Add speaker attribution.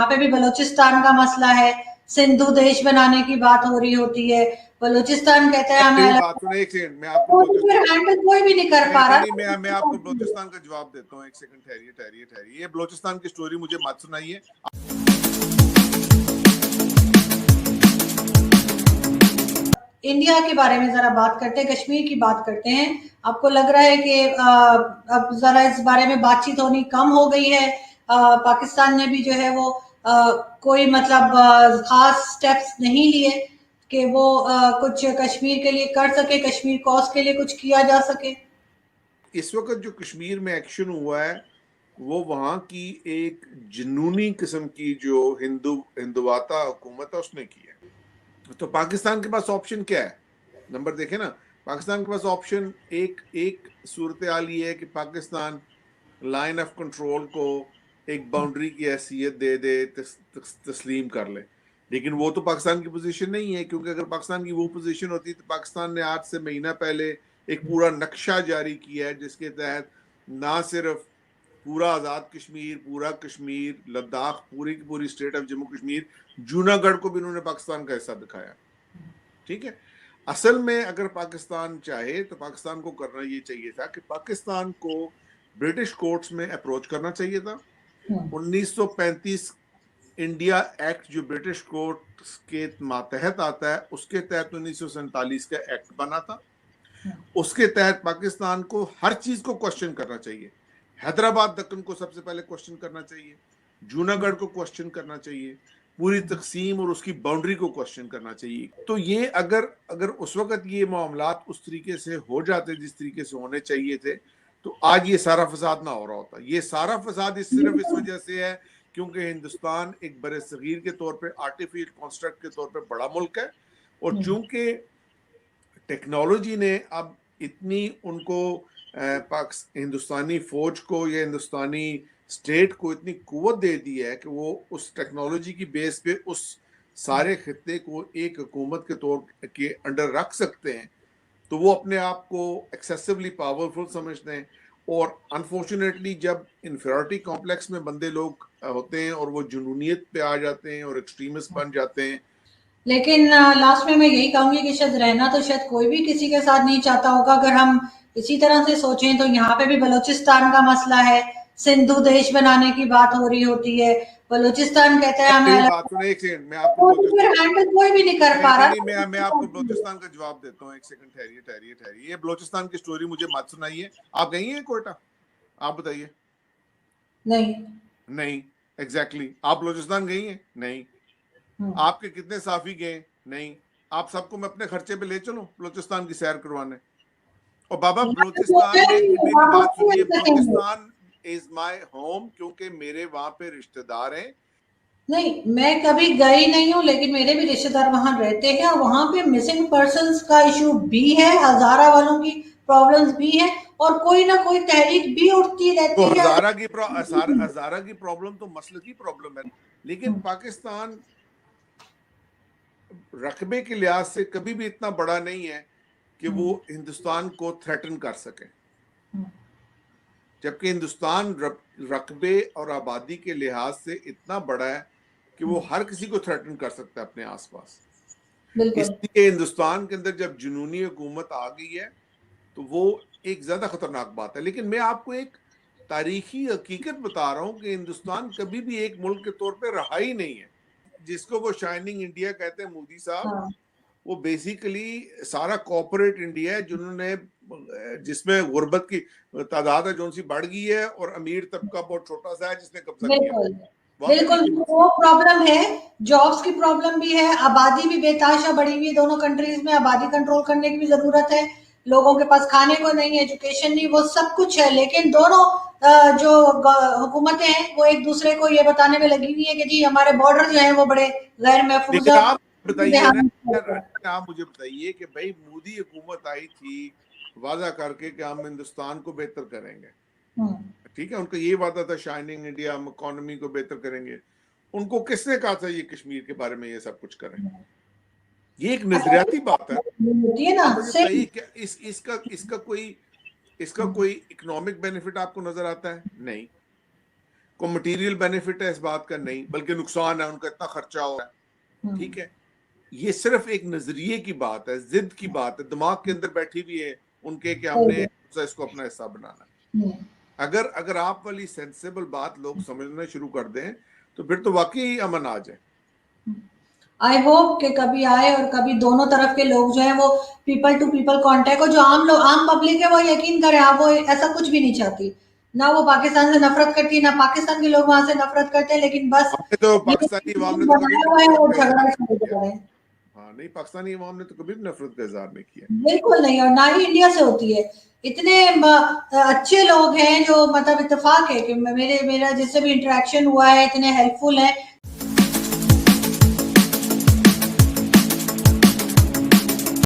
Speaker 1: यहाँ पे भी बलूचिस्तान का मसला है, सिंधु देश बनाने की बात हो रही होती है, बलूचिस्तान कहता है हमें अलग,
Speaker 2: बात सुने, एक सेकंड, मैं आपको
Speaker 1: हैंडल कोई भी नहीं कर पा रहा।
Speaker 2: नहीं, मैं आपको बलूचिस्तान का जवाब देता हूँ। एक सेकंड ठहरिए। ये बलूचिस्तान की स्टोरी मुझे मत सुनाइए।
Speaker 1: इंडिया के बारे में जरा बात करते हैं, कश्मीर की बात करते हैं। आपको लग रहा है कि अब जरा इस बारे में बातचीत होनी कम हो गई है? पाकिस्तान ने भी जो है वो कोई मतलब खास स्टेप्स नहीं लिए कि वो कुछ कश्मीर के लिए कर सके, कश्मीर कॉज के लिए कुछ किया जा सके।
Speaker 2: इस वक्त जो कश्मीर में एक्शन हुआ है वो वहां की एक जुनूनी किस्म की जो हिंदुवाता हुकूमत है उसने की है। तो पाकिस्तान के पास ऑप्शन क्या है? नंबर देखें ना, पाकिस्तान के पास ऑप्शन एक सूरत हाल ये है कि पाकिस्तान लाइन ऑफ कंट्रोल को एक बाउंड्री की हैसियत दे दे, तस्लीम कर ले। लेकिन वो तो पाकिस्तान की पोजीशन नहीं है, क्योंकि अगर पाकिस्तान की वो पोजीशन होती तो पाकिस्तान ने आज से महीना पहले एक पूरा नक्शा जारी किया है जिसके तहत ना सिर्फ पूरा आज़ाद कश्मीर, पूरा कश्मीर, लद्दाख, पूरी की पूरी स्टेट ऑफ जम्मू कश्मीर, जूनागढ़ को भी उन्होंने पाकिस्तान का हिस्सा दिखाया। ठीक है, असल में अगर पाकिस्तान चाहे तो पाकिस्तान को करना ये चाहिए था कि पाकिस्तान को ब्रिटिश कोर्ट्स में अप्रोच करना चाहिए था। 1935 इंडिया एक्ट जो ब्रिटिश कोर्ट के मातहत आता है उसके तहत 1947 का एक्ट बना था। उसके तहत पाकिस्तान को हर चीज को क्वेश्चन करना चाहिए। हैदराबाद दक्कन को सबसे पहले क्वेश्चन करना चाहिए, जूनागढ़ को क्वेश्चन करना चाहिए, पूरी तकसीम और उसकी बाउंड्री को क्वेश्चन करना चाहिए। तो ये अगर उस वक्त ये मामलात उस तरीके से हो जाते जिस तरीके से होने चाहिए थे तो आज ये सारा फसाद ना हो रहा होता। ये सारा फसाद सिर्फ इस वजह से है क्योंकि हिंदुस्तान एक बड़े सगीर के तौर पे, आर्टिफिशियल कॉन्स्ट्रक्ट के तौर पे बड़ा मुल्क है, और चूंकि टेक्नोलॉजी ने अब इतनी उनको हिंदुस्तानी फौज को या हिंदुस्तानी स्टेट को इतनी कुव्वत दे दी है कि वो उस टेक्नोलॉजी की बेस पे उस सारे खित्ते को एक हुकूमत के तौर के अंडर रख सकते हैं, तो वो अपने आप को एक्सेसिवली पावरफुल समझते हैं। और अनफॉर्चुनेटली जब इन्फीरियरिटी कॉम्प्लेक्स में बंदे लोग होते हैं और वो जुनूनियत पे आ जाते हैं और एक्सट्रीमिस्ट बन जाते हैं।
Speaker 1: लेकिन लास्ट में मैं यही कहूंगी कि शायद रहना तो शायद कोई भी किसी के साथ नहीं चाहता होगा। अगर हम इसी तरह से सोचें तो यहाँ पे भी बलूचिस्तान का मसला है, सिंधु देश बनाने की बात हो रही होती है, बलूचिस्तान कहता है हमें अलग,
Speaker 2: बात सुने, एक सेकंड, मैं आपको
Speaker 1: हैंडल कोई भी नहीं कर पा रहा।
Speaker 2: मैं आपको बलूचिस्तान का जवाब देता हूँ। एक सेकंड ठहरिए। ये बलूचिस्तान की स्टोरी मुझे मत सुनाइए। आप गई हैं कोयटा? आप बताइए। नहीं एग्जैक्टली आप बलूचिस्तान गई हैं? नहीं। आपके कितने साफी गए? नहीं। आप सबको मैं अपने खर्चे पे ले चलूं बलूचिस्तान की सैर करवाने? और बाबा बलूचिस्तान में मेरी बात सुनिए, बलूचिस्तान इज माय होम क्योंकि मेरे वहां पे रिश्तेदार हैं।
Speaker 1: नहीं, मैं कभी गई नहीं हूँ, लेकिन मेरे भी रिश्तेदार वहां रहते हैं और वहां पे मिसिंग पर्संस का इशू भी है, हजारा वालों की प्रॉब्लम्स भी है और कोई ना कोई तहरीक भी उठती रहती है।
Speaker 2: हजारा की प्रॉब्लम तो मसले की प्रॉब्लम है, लेकिन पाकिस्तान रकबे के लिहाज से कभी भी इतना बड़ा नहीं है कि वो हिंदुस्तान को थ्रेटन कर सके, जबकि हिंदुस्तान रकबे और आबादी के लिहाज से इतना बड़ा है कि वो हर किसी को थ्रेटन कर सकता है अपने आसपास। इसलिए हिंदुस्तान के अंदर जब जुनूनी हुकूमत आ गई है तो वो एक ज्यादा खतरनाक बात है। लेकिन मैं आपको एक तारीखी हकीकत बता रहा हूं कि हिंदुस्तान कभी भी एक मुल्क के तौर पे रहा ही नहीं है। जिसको वो शाइनिंग इंडिया कहते हैं मोदी साहब, वो बेसिकली सारा कॉर्पोरेट इंडिया है जिसमें गुर्बत की तादाद है जो सी बढ़ गई है और अमीर तबका बहुत छोटा सा है जिसने कब्जा किया।
Speaker 1: बिल्कुल वो प्रॉब्लम है, जॉब्स की प्रॉब्लम भी है, आबादी भी बेताशा बढ़ी हुई है। दोनों कंट्रीज में आबादी कंट्रोल करने की भी जरूरत है, लोगों के पास खाने को नहीं, एजुकेशन नहीं, वो सब कुछ है। लेकिन दोनों जो हुकूमतें हैं वो एक दूसरे को ये बताने में लगी हुई है कि जी हमारे बॉर्डर जो है वो बड़े गैर महफूज है।
Speaker 2: आप मुझे बताइए कि भाई मोदी हुकूमत आई थी वादा करके कि हम हिंदुस्तान को बेहतर करेंगे, ठीक है, उनका ये वादा था शाइनिंग इंडिया, हम इकोनॉमी को बेहतर करेंगे। उनको किसने कहा था ये कश्मीर के बारे में ये सब कुछ करें? ये एक नजरियाती बात है ना। इसका कोई इकोनॉमिक बेनिफिट आपको नजर आता है? नहीं। کوئی مٹیریل بینیفٹ ہے اس بات کا نہیں، بلکہ نقصان ہے، ان کا اتنا خرچہ ہو رہا ہے. ٹھیک ہے، یہ صرف ایک نظریے کی بات ہے، ضد کی بات ہے، دماغ کے اندر بیٹھی ہوئی ہے ان کے کہ ہم نے اس کو اپنا حصہ بنانا ہے. اگر آپ والی سینسیبل بات لوگ سمجھنا شروع کر دیں تو پھر تو واقعی امن آ جائے.
Speaker 1: آئی ہوپ کہ کبھی آئے اور کبھی دونوں طرف کے لوگ جو ہیں وہ پیپل ٹو پیپل کانٹیکٹ ہو. جو عام پبلک ہے وہ یقین کریں آپ، وہ ایسا کچھ بھی نہیں چاہتی، نہ وہ پاکستان سے نفرت کرتی ہے، نہ پاکستان کے لوگ وہاں سے نفرت کرتے ہیں، لیکن بس
Speaker 2: ہم نے تو پاکستانی عوام نے تو کبھی بھی
Speaker 1: وہ
Speaker 2: نفرت کا
Speaker 1: جھگڑا
Speaker 2: اظہار
Speaker 1: چھوڑ
Speaker 2: نہیں کیا.
Speaker 1: رہے ہیں.
Speaker 2: ہاں نہیں، پاکستانی عوام نے تو کبھی بھی نفرت کا اظہار نہیں کیا.
Speaker 1: بالکل نہیں، اور نہ ہی انڈیا سے ہوتی ہے. اتنے اچھے لوگ ہیں جو مطلب اتفاق ہے کہ میرا جس سے بھی انٹریکشن ہوا ہے اتنے ہیلپ فل ہیں.